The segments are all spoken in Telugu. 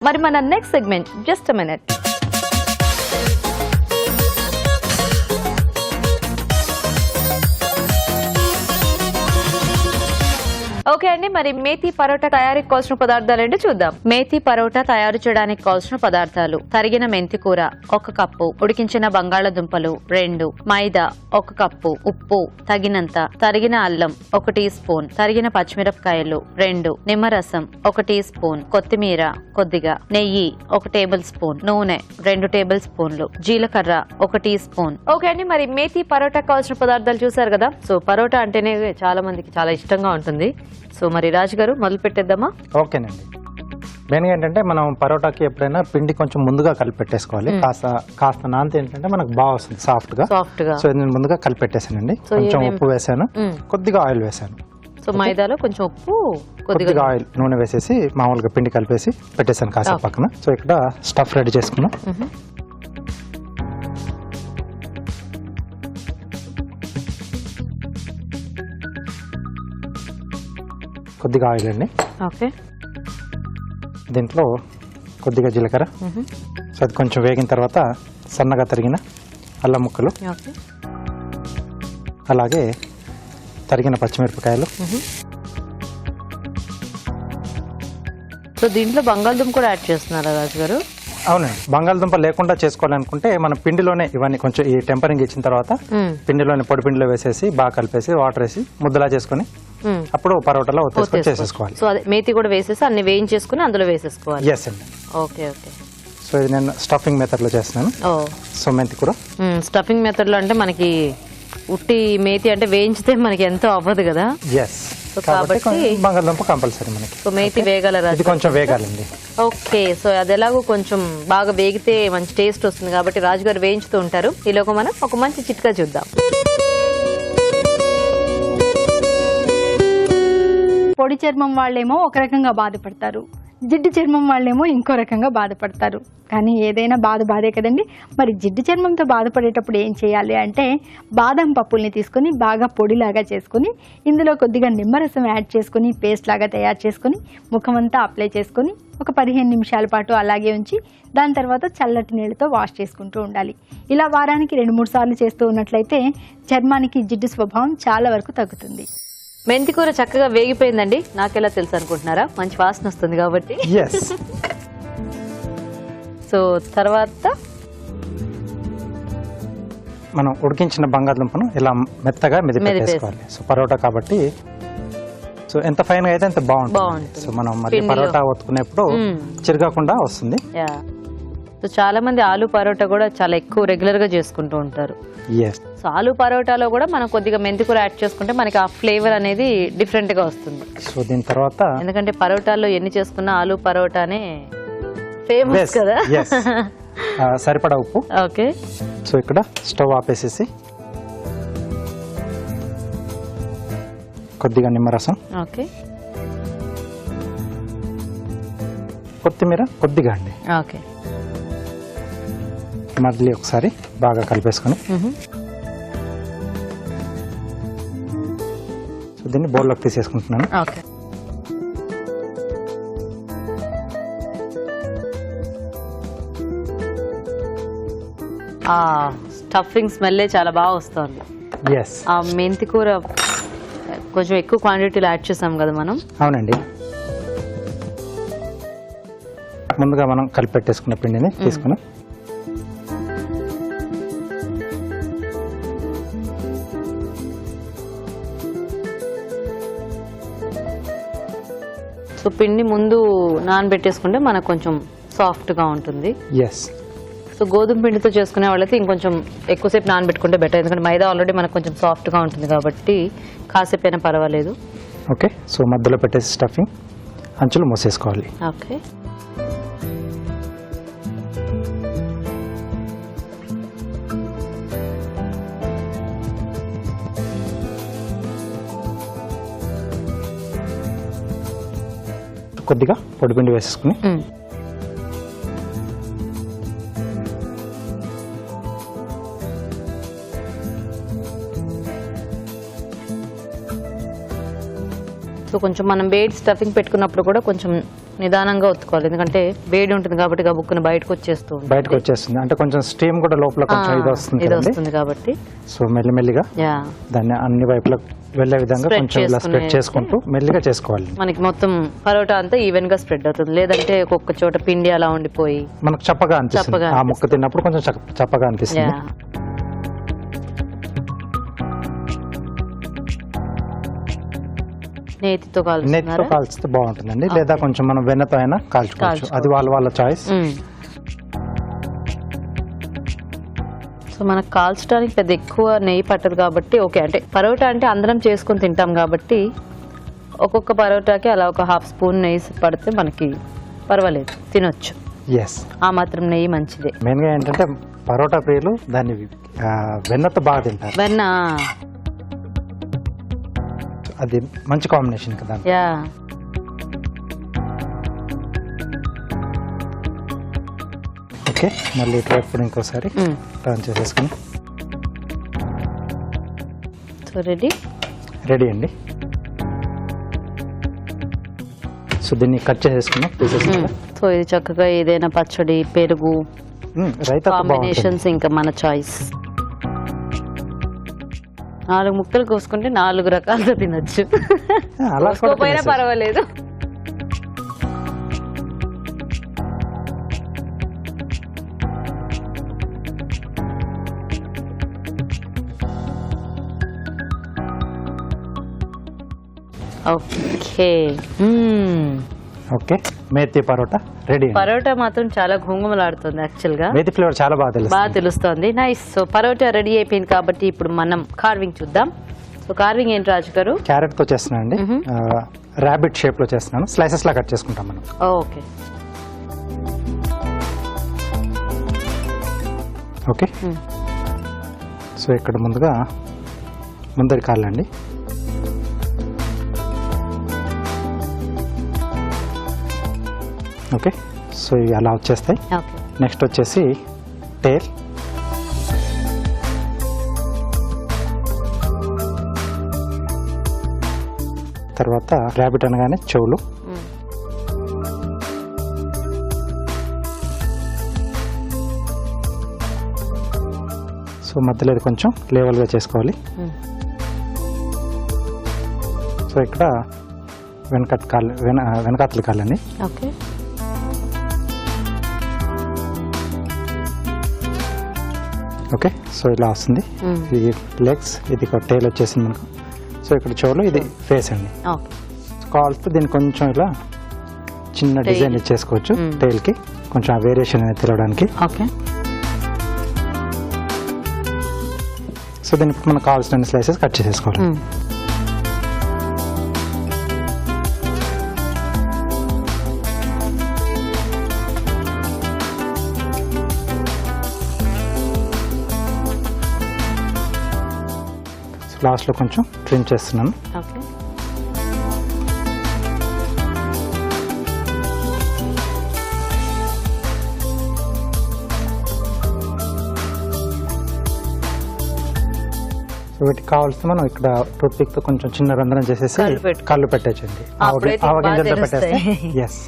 మరి మన next segment just a minute. Okay అండి, మరి మేతి పరోటా తయారీకి కావాల్సిన పదార్థాలు ఏంటో చూద్దాం. మేతి పరోటా తయారు చేయడానికి కావాల్సిన పదార్థాలు: తరిగిన మెంతి కూర 1 కప్పు, ఉడికించిన బంగాళదుంపలు 2, మైదా 1 కప్పు, ఉప్పు తగినంత, తరిగిన అల్లం 1 టీ స్పూన్, తరిగిన పచ్చిమిరపకాయలు 2, నిమ్మరసం 1 టీ స్పూన్, కొత్తిమీర కొద్దిగా, నెయ్యి 1 టేబుల్ స్పూన్, నూనె 2 టేబుల్ స్పూన్లు, జీలకర్ర 1 టీ స్పూన్. ఓకే అండి, మరి మేతి పరోటా కావాల్సిన పదార్థాలు చూసారు కదా. సో పరోటా అంటేనే చాలా మందికి చాలా ఇష్టంగా ఉంటుంది. సో మరి రాజు గారు మొదలు పెట్టేద్దామా? ఓకేనండి. మెయిన్గా ఏంటంటే మనం పరోటాకి ఎప్పుడైనా పిండి కొంచెం ముందుగా కలిపి పెట్టేసుకోవాలి. కాస్త నాంత ఏంటంటే మనకు బాగా వస్తుంది సాఫ్ట్ గా. సో నేను ముందుగా కలిపి పెట్టేసానండి. కొంచెం ఉప్పు వేసాను, కొద్దిగా ఆయిల్ వేసాను. సో మైదాలో కొంచెం ఉప్పు, కొద్దిగా ఆయిల్, నూనె వేసేసి మామూలుగా పిండి కలిపేసి పెట్టేసాను కాసేపు పక్కన. సో ఇక్కడ స్టఫ్ రెడీ చేసుకున్నాం. కొద్దిగా ఆయిల్ అండి. ఓకే, దీంట్లో కొద్దిగా జీలకర్ర. సో అది కొంచెం వేగిన తర్వాత సన్నగా తరిగిన అల్లం ముక్కలు, అలాగే తరిగిన పచ్చిమిరపకాయలు. సో దీంట్లో బంగాళదుంప కూడా యాడ్ చేస్తున్నారా రాజు గారు? అవునండి, బంగాళదుంప లేకుండా చేసుకోవాలనుకుంటే మనం పిండిలోనే ఇవన్నీ కొంచెం ఈ టెంపరింగ్ ఇచ్చిన తర్వాత పిండిలోనే పొడి పిండిలో వేసేసి బాగా కలిపేసి వాటర్ వేసి ముద్దలా చేసుకుని అప్పుడు పరోటాలో చేసేసుకోవాలి. సో అదే మేతి కూడా వేసేసి అన్ని వేయించేసుకుని అందులో వేసేసుకోవాలి. ఎస్ అండి. Okay okay. సో ఇది నేను స్టఫింగ్ మెథడ్ లో చేస్తున్నాను. సో మెంతి కూర స్టఫింగ్ మెథడ్ లో అంటే మనకి ఉట్టి మేతి అంటే వేయించితే మనకి ఎంతో అవ్వదు కదా. ఎస్, కాబట్టి బంగాళదుంప కంపల్సరీ మనకి. సో మేతి వేగాల, ఇది కొంచెం వేగాలండి. ఓకే, సో అది ఎలాగో కొంచెం బాగా వేగితే మంచి టేస్ట్ వస్తుంది కాబట్టి రాజుగారు వేయించుతూ ఉంటారు. ఈలోగా మనం ఒక మంచి చిట్కా చూద్దాం. పొడి చర్మం వాళ్ళేమో ఒక రకంగా బాధపడతారు, జిడ్డు చర్మం వాళ్ళేమో ఇంకో రకంగా బాధపడతారు. కానీ ఏదైనా బాధే కదండి. మరి జిడ్డు చర్మంతో బాధపడేటప్పుడు ఏం చేయాలి అంటే, బాదం పప్పుల్ని తీసుకొని బాగా పొడిలాగా చేసుకుని ఇందులో కొద్దిగా నిమ్మరసం యాడ్ చేసుకుని పేస్ట్ లాగా తయారు చేసుకుని ముఖమంతా అప్లై చేసుకుని ఒక 15 నిమిషాల పాటు అలాగే ఉంచి దాని తర్వాత చల్లటి నీళ్ళతో వాష్ చేసుకుంటూ ఉండాలి. ఇలా వారానికి 2-3 సార్లు చేస్తూ ఉన్నట్లయితే చర్మానికి జిడ్డు స్వభావం చాలా వరకు తగ్గుతుంది. మెంతి కూర చక్కగా వేగిపోయిందండి. నాకెలా తెలుసు అనుకుంటున్నారా? మంచి వాసన వస్తుంది కాబట్టి. సో తర్వాత మనం ఉడికించిన బంగాళదుంపను ఇలా మెత్తగా మెదిపేసుకోవాలి. సో పరోటా కాబట్టి సో ఎంత ఫైన్ గా అయితే అంత బాగుంటుంది. సో మనం మరి పరోటా ఒత్తుకునేప్పుడు చిరగకుండా వస్తుంది. సో చాలా మంది ఆలు పరోటా కూడా చాలా ఎక్కువ రెగ్యులర్ గా చేసుకుంటూ ఉంటారు. సో ఆలు పరోటాలో కూడా మనం కొద్దిగా మెంతి కూర యాడ్ చేసుకుంటే మనకి ఆ ఫ్లేవర్ అనేది డిఫరెంట్ గా వస్తుంది. సో దీని తర్వాత ఎందుకంటే పరోటాలో ఎన్ని చేసుకున్నా ఆలు పరోటానే ఫేమస్ కదా. సరిపడా ఉప్పు. ఓకే, సో ఇక్కడ స్టవ్ ఆపేసేసి కొద్దిగా నిమ్మరసం, ఓకే, కొత్తిమీర కొద్దిగా అండి. ఓకే, మళ్ళీ ఒకసారి బాగా కలిపేసుకొని సో దీన్ని బౌల్లోకి తీసేసుకుంటున్నాను. ఓకే, స్టఫింగ్ స్మెల్ చాలా బాగా వస్తుంది. ఆ మెంతి కూర కొంచెం ఎక్కువ క్వాంటిటీలో యాడ్ చేసాం కదా మనం. అవునండి, ముందుగా మనం కలిపి పెట్టేసుకున్న పిండిని తీసుకుని సో పిండి ముందు నానబెట్టేసుకుంటే మనకు కొంచెం సాఫ్ట్ గా ఉంటుంది. సో గోధుమ పిండితో చేసుకునే వాళ్ళైతే ఇంకొంచెం ఎక్కువసేపు నానబెట్టుకుంటే బెటర్, ఎందుకంటే మైదా ఆల్రెడీ మనకు కొంచెం సాఫ్ట్ గా ఉంటుంది కాబట్టి కాసేపు అయినా పర్వాలేదు. ఓకే, సో మధ్యలో పెట్టేసి స్టఫింగ్ అంచులు మూసేసుకోవాలి. ఓకే, కొద్దిగా పొడిపిండి వేసేసుకుని సో కొంచెం మనం వేడి స్టఫింగ్ పెట్టుకున్నప్పుడు కూడా కొంచెం నిదానంగా ఒత్తుకోవాలి, ఎందుకంటే వేడి ఉంటుంది కాబట్టి గబుక్కున బయటకు వచ్చేస్తుంది. అంటే కొంచెం స్టీమ్ కూడా లోపల కొంచెం ఇది వస్తుంది కాబట్టి సో మెల్లిమెల్లిగా దాన్ని అన్ని వైపులా వెళ్లే విధంగా కొంచెం ఇలా స్ప్రెడ్ చేసుకుంటూ మెల్లిగా చేసుకోవాలి. మనకి మొత్తం పరోటా అంతా ఈవెన్ గా స్ప్రెడ్ అవుతుంది, లేదంటే ఒక్కొక్క చోట పిండి అలా ఉండిపోయి మనకు చప్పగా అనిపిస్తుంది. ఆ ముక్క తిన్నప్పుడు కొంచెం చప్పగా అనిపిస్తుంది. నేతితో కాల్చితే బాగుంటుందండి, లేదా కొంచెం మనం వెన్నతో అయినా కాల్చుకోవచ్చు, అది వాళ్ళ చాయిస్. సో మనకు కాల్చడానికి పెద్ద ఎక్కువ నెయ్యి పట్టదు కాబట్టి ఓకే. అంటే పరోటా అంటే అందరం చేసుకుని తింటాం కాబట్టి ఒక్కొక్క పరోటాకి అలా ఒక హాఫ్ స్పూన్ నెయ్యి పడితే మనకి పర్వాలేదు, తినొచ్చు. ఆ మాత్రం నెయ్యి మంచిదే. మెయిన్ గా ఏంటంటే పరోటా ప్రియులు దాన్ని వెన్నతో బాగా తింటారు. వెన్న అది మంచి కాంబినేషన్ కదా. ఓకే, మళ్ళీ ఇటువైపు ఇంకోసారి టర్న్ చేసేసుకుని సో రెడీ అండి. సో దీన్ని కట్ చేసేసుకున్నాం పీసెస్. సో ఇది చక్కగా ఏదైనా పచ్చడి, పెరుగు, కాంబినేషన్స్ ఇంకా మన చాయిస్. 4 ముక్కలు కోసుకుంటే 4 రకాలుగా తినొచ్చు, కోసుకోపోయినా పర్వాలేదు. Okay, methi paratha ready. పరోటా మాత్రం చాలా ఘుంగుమలాడుతుంది. యాక్చువల్ గా మేతి ఫ్లేవర్ చాలా బాగా తెలుస్తుంది. నైస్. సో పరోటా రెడీ అయిపోయింది కాబట్టి ఇప్పుడు మనం కార్వింగ్ చూద్దాం. సో కార్వింగ్ ఏంటి రాజు గారు? క్యారెట్ తో చేస్తున్నాను అండి, రాబిట్ షేప్ లో చేస్తున్నాను. స్లైసెస్ లా కట్ చేసుకుంటాం మనం. Okay okay. సో ఇక్కడ ముందుగా ముందరి కాళ్ళండి. ఓకే, సో ఇవి అలా వచ్చేస్తాయి. నెక్స్ట్ వచ్చేసి టేల్, తర్వాత ర్యాబిట్ అనగానే చెవులు, సో మధ్యలో ఇది కొంచెం లేవల్గా చేసుకోవాలి. సో ఇక్కడ వెనకాతల కాళ్ళని. ఓకే, సో ఇలా వస్తుంది. ఇది లెగ్స్, ఇది టేల్ వచ్చేసింది మనకు. సో ఇక్కడ చెవులు, ఇది ఫేస్ అండి. కావాల్సి దీన్ని కొంచెం ఇలా చిన్న డిజైన్ ఇచ్చేసుకోవచ్చు టైల్ కి, కొంచెం ఆ వేరియేషన్ అనేది తెలవడానికి. సో దీనికి మనకు కావాల్సిన స్లైసెస్ కట్ చేసేసుకోవాలి. లాస్ట్ లో కొంచెం ట్రిమ్ చేస్తున్నాను. వీటికి కావాల్సిన మనం ఇక్కడ టూత్ పిక్ తో కొంచెం చిన్న రంధ్రం చేసేసి కళ్ళు పెట్టచ్చండి. ఆవగింజలతో పెట్టేస్తే ఎస్.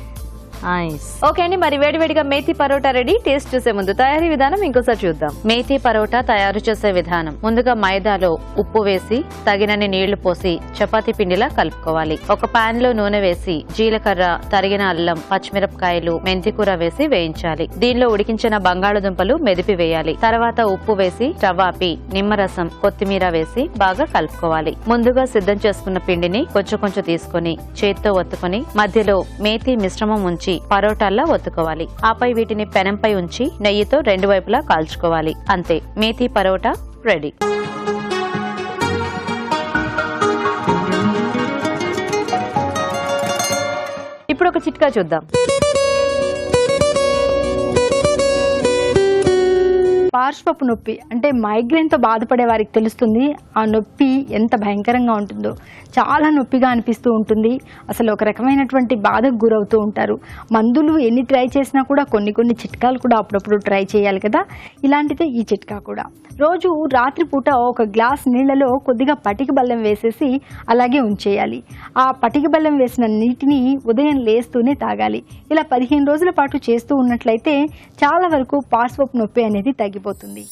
ఓకే అండి, మరి వేడివేడిగా మేతి పరోటా రెడీ. టేస్ట్ చూసే ముందు తయారీ విధానం ఇంకోసారి చూద్దాం. మేతి పరోటా తయారు చేసే విధానం: ముందుగా మైదాలో ఉప్పు వేసి తగినన్ని నీళ్లు పోసి చపాతీ పిండిలా కలుపుకోవాలి. ఒక పాన్ లో నూనె వేసి జీలకర్ర, తరిగిన అల్లం, పచ్చిమిరపకాయలు, మెంతికూర వేసి వేయించాలి. దీనిలో ఉడికించిన బంగాళదుంపలు మెదిపి వేయాలి. తర్వాత ఉప్పు వేసి స్టవ్ ఆపి నిమ్మరసం, కొత్తిమీర వేసి బాగా కలుపుకోవాలి. ముందుగా సిద్ధం చేసుకున్న పిండిని కొంచెం కొంచెం తీసుకుని చేత్తో ఒత్తుకుని మధ్యలో మేతి మిశ్రమం ఉంచి పరోటాల్లా ఒత్తుకోవాలి. ఆపై వీటిని పెనంపై ఉంచి నెయ్యితో 2 వైపులా కాల్చుకోవాలి. అంతే, మేతి పరోటా రెడీ. ఇప్పుడు ఒక చిట్కా చూద్దాం. పార్శ్వపు నొప్పి అంటే మైగ్రేన్తో బాధపడే వారికి తెలుస్తుంది ఆ నొప్పి ఎంత భయంకరంగా ఉంటుందో. చాలా నొప్పిగా అనిపిస్తూ ఉంటుంది, అసలు ఒక రకమైనటువంటి బాధకు గురవుతూ ఉంటారు. మందులు ఎన్ని ట్రై చేసినా కూడా కొన్ని చిట్కాలు కూడా అప్పుడప్పుడు ట్రై చేయాలి కదా. ఇలాంటిదే ఈ చిట్కా కూడా. రోజు రాత్రిపూట ఒక గ్లాస్ నీళ్లలో కొద్దిగా పటిక బెల్లం వేసేసి అలాగే ఉంచేయాలి. ఆ పటిక బెల్లం వేసిన నీటిని ఉదయం లేస్తూనే తాగాలి. ఇలా 15 రోజుల పాటు చేస్తూ ఉన్నట్లయితే చాలా వరకు పార్శ్వపు నొప్పి అనేది తగ్గిపోతుంది.